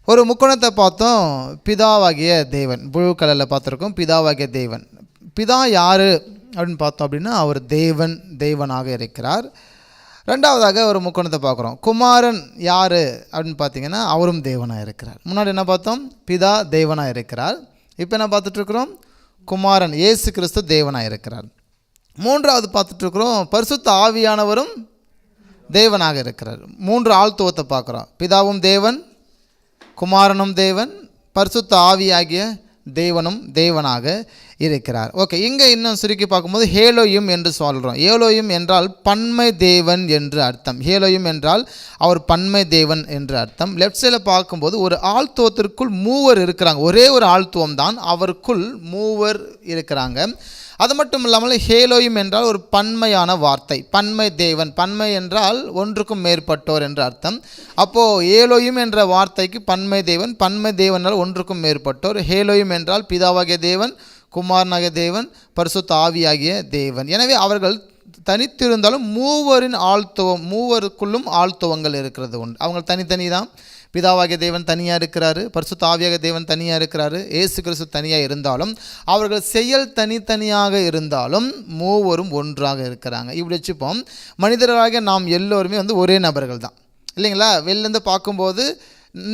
ஒரு முக்கோணத்தை பார்த்தோம், பிதாவாகிய தேவன். ப்ளூ கலரில் பார்த்துருக்கோம், பிதாவாகிய தேவன். பிதா யார் அப்படின்னு பார்த்தோம் அப்படின்னா அவர் தேவனாக இருக்கிறார். ரெண்டாவதாக ஒரு முக்கோணத்தை பார்க்குறோம், குமாரன் யார் அப்படின்னு பார்த்தீங்கன்னா அவரும் தேவனாக இருக்கிறார். முன்னாடி என்ன பார்த்தோம், பிதா தேவனாக இருக்கிறார். இப்போ என்ன பார்த்துட்ருக்குறோம், குமாரன் இயேசு கிறிஸ்து தேவனாக இருக்கிறார். மூன்றாவது பார்த்துட்ருக்குறோம், பரிசுத்த ஆவியானவரும் தேவனாக இருக்கிறார். 3 ஆள்துவத்தை பார்க்குறோம், பிதாவும் தேவன், குமாரனும் தேவன், பரிசுத்த ஆவியாகிய தேவனும் தேவனாக இருக்கிறார். ஓகே, இங்கே இன்னும் சுருக்கி பார்க்கும்போது ஹேலோயும் என்று சொல்கிறோம். ஏலோயும் என்றால் பன்மை தேவன் என்று அர்த்தம். ஹேலோயும் என்றால் அவர் பன்மை தேவன் என்று அர்த்தம். லெஃப்ட் சைடில் பார்க்கும்போது ஒரு ஆள்துவத்திற்குள் 3 இருக்கிறாங்க. ஒரே ஒரு ஆள்துவம் தான், அவருக்குள் 3 இருக்கிறாங்க. அது மட்டும் இல்லாமல் ஹேலோயும் என்றால் ஒரு பன்மையான வார்த்தை, பன்மை தேவன். பன்மை என்றால் ஒன்றுக்கும் மேற்பட்டோர் என்று அர்த்தம். அப்போது ஏலோயும் என்ற வார்த்தைக்கு பன்மை தேவன், பன்மை தேவன் என்றால் ஒன்றுக்கும் மேற்பட்டோர். ஹேலோயும் என்றால் பிதாவாகிய தேவன், குமாரனாகிய தேவன், பரிசுத்த ஆவியாகிய தேவன். எனவே அவர்கள் தனித்திருந்தாலும் 3 ஆள்துவம், 3க்குள்ளும் ஆள்துவங்கள் இருக்கிறது உண்டு. அவங்க தனித்தனி தான். பிதாவாகிய தேவன் தனியாக இருக்கிறாரு, பரிசுத்த ஆவியாகிய தேவன் தனியாக இருக்கிறாரு, இயேசு கிறிஸ்து தனியாக இருந்தாலும் அவர்கள் செயல் தனித்தனியாக இருந்தாலும் 3 ஒன்றாக இருக்கிறாங்க. இப்படி வச்சுப்போம், மனிதர்களாக நாம் எல்லோருமே ஒரே நபர்கள் தான் இல்லைங்களா? வெளிலேருந்து பார்க்கும்போது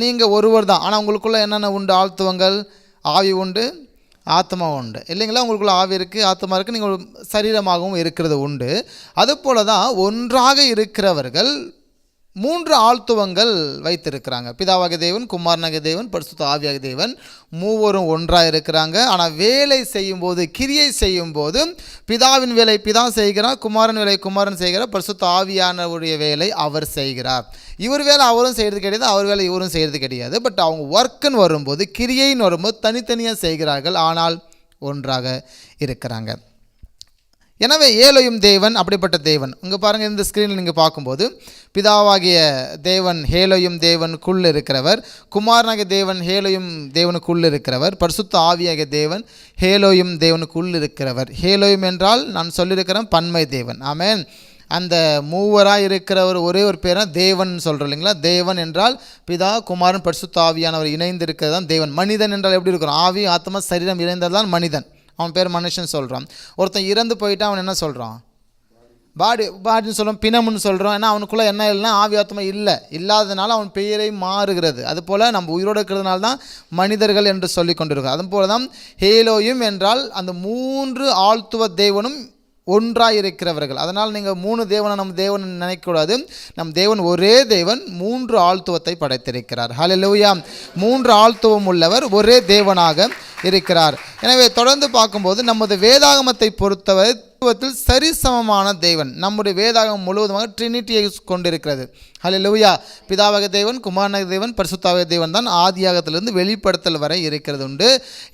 நீங்கள் ஒருவர் தான், ஆனால் உங்களுக்குள்ளே என்னென்ன உண்டு, ஆழ்த்துவங்கள், ஆவி உண்டு, ஆத்மா உண்டு இல்லைங்களா? உங்களுக்குள்ள ஆவி இருக்குது, ஆத்மா இருக்குது, நீங்கள் சரீரமாகவும் இருக்கிறது உண்டு. அதுபோல தான் ஒன்றாக இருக்கிறவர்கள் 3 ஆள்துவங்கள் வைத்திருக்கிறாங்க. பிதாவாகிய தேவன், குமாரனாகிய தேவன், பரிசுத்த ஆவியாகிய தேவன் 3 ஒன்றாக இருக்கிறாங்க. ஆனால் வேலை செய்யும்போது, கிரியை செய்யும்போது பிதாவின் வேலை பிதா செய்கிறார், குமாரன் வேலை குமாரன் செய்கிறார், பரிசுத்த ஆவியானவருடைய வேலை அவர் செய்கிறார். இவர் வேலை அவரும் செய்கிறது கிடையாது, அவர் வேலை இவரும் செய்கிறது கிடையாது. பட் அவங்க ஒர்க்குன்னு வரும்போது, கிரியைன்னு வரும்போது தனித்தனியாக செய்கிறார்கள், ஆனால் ஒன்றாக இருக்கிறாங்க. எனவே ஏலோயும் தேவன் அப்படிப்பட்ட தேவன். இங்கே பாருங்கள், இந்த ஸ்க்ரீனில் நீங்கள் பார்க்கும்போது பிதாவாகிய தேவன் ஹேலோயும் தேவனுக்குள் இருக்கிறவர், குமாரனாகிய தேவன் ஹேலோயும் தேவனுக்குள் இருக்கிறவர், பரிசுத்த ஆவியாகிய தேவன் ஹேலோயும் தேவனுக்குள் இருக்கிறவர். ஹேலோயும் என்றால் நான் சொல்லியிருக்கிறேன் பன்மை தேவன். ஆமென். அந்த 3 இருக்கிறவர் ஒரே ஒரு பேராக தேவன் சொல்கிறோம் இல்லைங்களா? தேவன் என்றால் பிதா, குமாரன், பரிசுத்த ஆவியானவர் இணைந்து இருக்கிறது தான் தேவன். மனிதன் என்றால் எப்படி இருக்கிறோம், ஆவி ஆத்மா சரீரம் இணைந்தது தான் மனிதன். அவன் பேர் மனுஷன் சொல்கிறான். ஒருத்தன் இறந்து போயிட்டு அவன் என்ன சொல்கிறான், பாடின்னு சொல்கிறோம், பிணம்னு சொல்கிறோம். ஏன்னா அவனுக்குள்ளே என்ன இல்லைன்னா ஆவி ஆத்மா இல்லாததுனால அவன் பெயரை மாறுகிறது. அதுபோல் நம்ம உயிரோடு இருக்கிறதுனால தான் மனிதர்கள் என்று சொல்லி கொண்டிருக்கிறோம். அதுபோல தான் ஹேலோயும் என்றால் அந்த 3 ஆள்துவ தேவனும் ஒன்றாக இருக்கிறவர்கள். அதனால் நீங்கள் 3 தேவனை நம்ம தேவன் நினைக்கக்கூடாது. நம் தேவன் ஒரே தேவன், 3 ஆள்துவத்தை படைத்திருக்கிறார். ஹல்லேலூயா. 3 ஆள்துவம் உள்ளவர், ஒரே தேவனாக இருக்கிறார். எனவே தொடர்ந்து பார்க்கும்போது நமது வேதாகமத்தை பொறுத்தவரை சரிசமமான தேவன். நம்முடைய வேதாகமம் முழுவதுமாக ட்ரினிட்டியை கொண்டிருக்கிறது. ஹல்லேலூயா. பிதாவாகிய தேவன், குமாரனாகிய தேவன், பரிசுத்தாவிய தேவன் தான் ஆதியாகத்திலிருந்து வெளிப்படுத்தல் வரை இருக்கிறது உண்டு.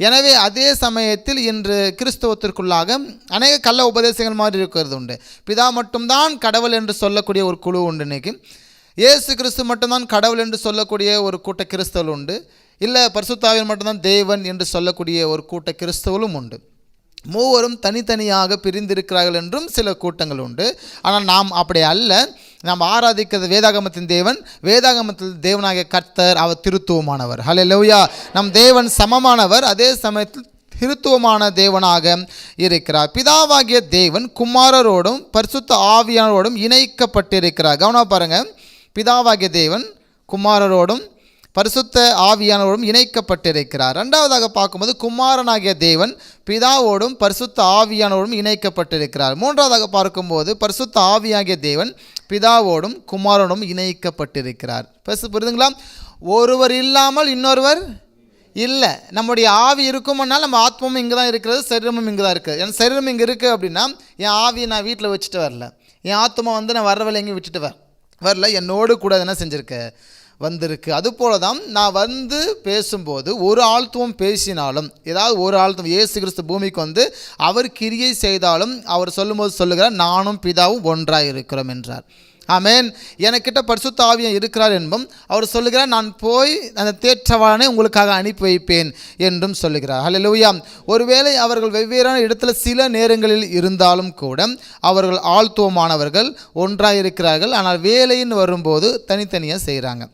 எனவே அதே சமயத்தில் இன்று கிறிஸ்தவத்திற்குள்ளாக அநேக கள்ள உபதேசங்கள் மாதிரி இருக்கிறது உண்டு. பிதா மட்டும்தான் கடவுள் என்று சொல்லக்கூடிய ஒரு குழு உண்டு. இன்றைக்கி இயேசு கிறிஸ்து மட்டும்தான் கடவுள் என்று சொல்லக்கூடிய ஒரு கூட்ட கிறிஸ்தவர்கள் உண்டு. இல்லை பரிசுத்தாவியர் மட்டும்தான் தேவன் என்று சொல்லக்கூடிய ஒரு கூட்ட கிறிஸ்தவர்களும் உண்டு. 3 தனித்தனியாக பிரிந்திருக்கிறார்கள் என்றும் சில கூட்டங்கள் உண்டு. ஆனால் நாம் அப்படி அல்ல. நாம் ஆராதிக்கிறது வேதாகமத்தின் தேவன். வேதாகமத்தில் தேவனாகிய கர்த்தர் அவர் திருத்துவமானவர். ஹல்லேலூயா. நம் தேவன் சமமானவர், அதே சமயத்தில் திருத்துவமான தேவனாக இருக்கிறார். பிதாவாகிய தேவன் குமாரரோடும் பரிசுத்த ஆவியானோடும் இணைக்கப்பட்டிருக்கிறார். கவனம் பாருங்கள், பிதாவாகிய தேவன் குமாரரோடும் பரிசுத்த ஆவியானோடும் இணைக்கப்பட்டிருக்கிறார். ரெண்டாவதாக பார்க்கும்போது குமாரனாகிய தேவன் பிதாவோடும் பரிசுத்த ஆவியானோடும் இணைக்கப்பட்டிருக்கிறார். மூன்றாவதாக பார்க்கும்போது பரிசுத்த ஆவியாகிய தேவன் பிதாவோடும் குமாரனோடும் இணைக்கப்பட்டிருக்கிறார். புரியுதுங்களா? ஒருவர் இல்லாமல் இன்னொருவர் இல்லை. நம்முடைய ஆவி இருக்கும்னால் நம்ம ஆத்மாவும் இங்கே தான் இருக்கிறது, சரீரமும் இங்கே தான் இருக்குது. என் சரீரம் இங்கே இருக்குது அப்படின்னா என் ஆவியை நான் வீட்டில் வச்சுட்டு வரல, என் ஆத்மா நான் வர வேலை எங்கேயும் விட்டுட்டு வரல, என்னோடு கூட என்ன செஞ்சுருக்கேன் வந்திருக்கு. அதுபோல தான் நான் பேசும்போது ஒரு ஆள்துவம் பேசினாலும், ஏதாவது ஒரு ஆள்துவம் இயேசு கிறிஸ்து பூமிக்கு அவர் கிரியை செய்தாலும் அவர் சொல்லும்போது சொல்லுகிறார், நானும் பிதாவும் ஒன்றாக இருக்கிறோம் என்றார். ஆமென். எனக்கிட்ட பரிசுத்த ஆவியானவர் இருக்கிறார் என்பதும் அவர் சொல்லுகிறார், நான் போய் அந்த தேற்றவாளனை உங்களுக்காக அனுப்பி வைப்பேன் என்றும் சொல்லுகிறார். ஹல்லேலூயா. ஒருவேளை அவர்கள் வெவ்வேறான இடத்துல சில நேரங்களில் இருந்தாலும் கூட அவர்கள் ஆள்துவமானவர்கள் ஒன்றாக இருக்கிறார்கள். ஆனால் வேலைன்னு வரும்போது தனித்தனியாக செய்கிறாங்க.